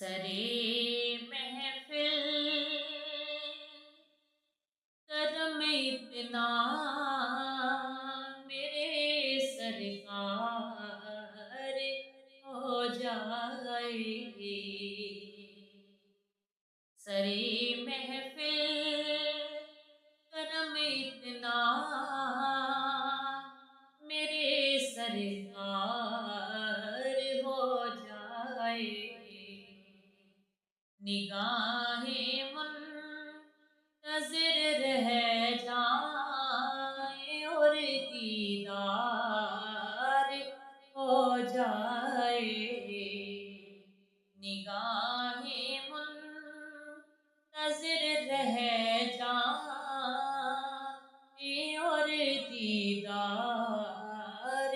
سرے محفل کرم اتنا میرے سرکار ہو جائے گی۔ سرے محفل کرم اتنا میرے سرکار ہو جائے گی۔ نگاہیں منتظر رہ جائیں اور دیدار ہو جائے گی۔ نگاہیں منتظر رہ جائیں اور دیدار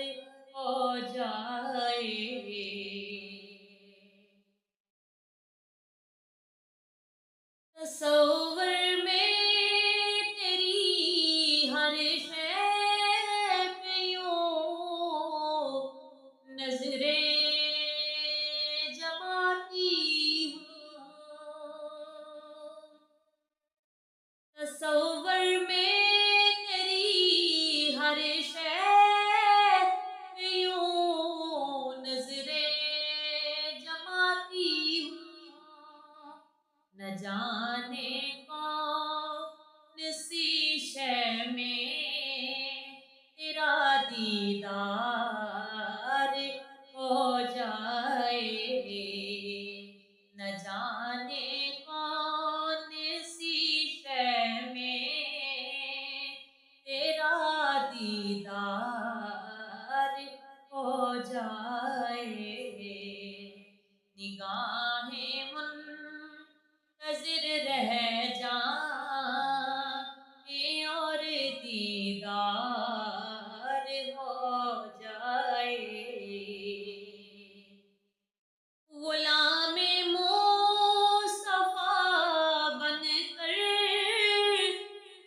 ہو جائے گی۔ تصور میں تیری ہر شے پہ یوں نظریں جماتی ہوں۔ تصور میں تیری ہر شے پہ یوں نظریں جماتی ہوں۔ نہ جانے کون سی شے میں تیرا دیدار ہو جائے گی۔ نہ جانے کون سی شے میں تیرا دیدار ہو جائے گی۔ نگاہیں منتظر رہ جائیں اور دیدار ہو جائے گی۔ غلام مصطفیٰ بن کر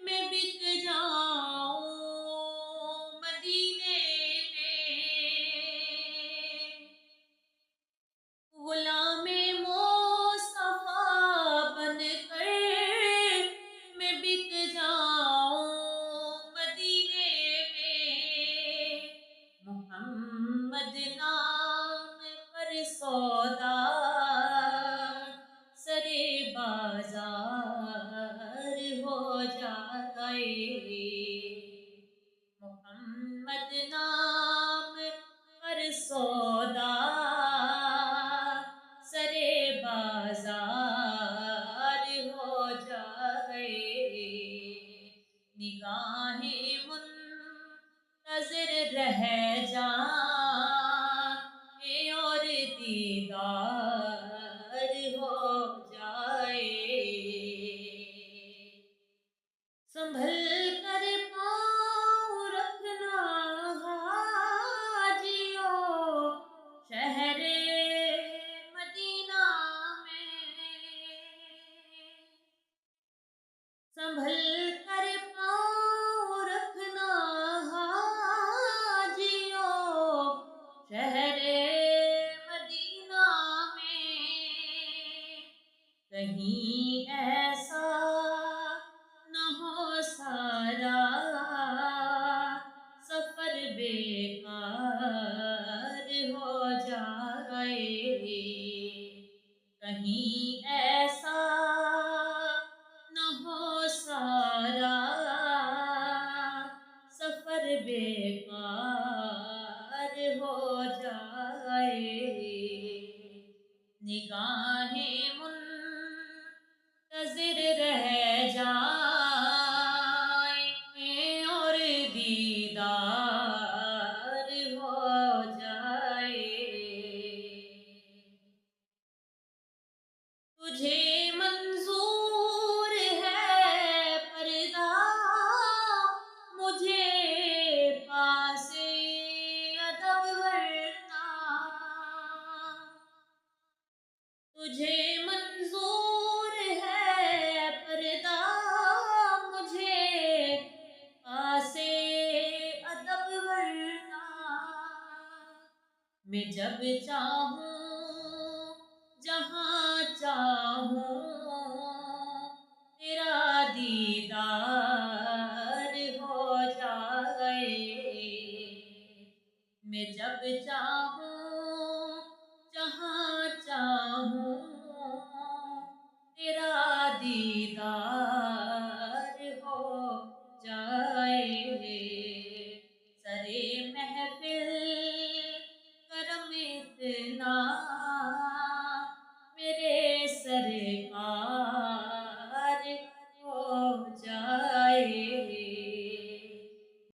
میں بک جاؤں مدینے میں۔ غلام مصطفیٰ بن کر میں بک جاؤں مدینے میں۔ محمد نام پر سودا سرے بازار ہو جائے گی۔ محمد نام پر سودا سرے بازار ہو جائے گی۔ نگاہیں منتظر رہ جائیں اور دیدار ہو جائے گی۔ سنبھل کر پاؤں رکھنا حاجیوں شہر مدینہ میں۔ سنبھل کر پاؤں رکھنا حاجیوں شہر مدینہ میں۔ کہیں ایسا نہ ہو سارا سفر بیکار ہو جائے گی۔ کہیں ایسا نہ ہو سارا سفر بیکار ہو جائے گی۔ نگاہیں منتظر رہ جائیں اور دیدار ہو جائے گی۔ تجھے منظور ہے پردہ مجھے پاس ادب ورنہ۔ تجھے منظور ہے پردہ مجھے پاس ادب ورنہ۔ میں جب چاہوں جہاں چاہوں تیرا دیدار ہو جائے، میں جب چاہوں جہاں چاہوں تیرا دیدار ہو جائے، سرے محفل کرم اتنا میرے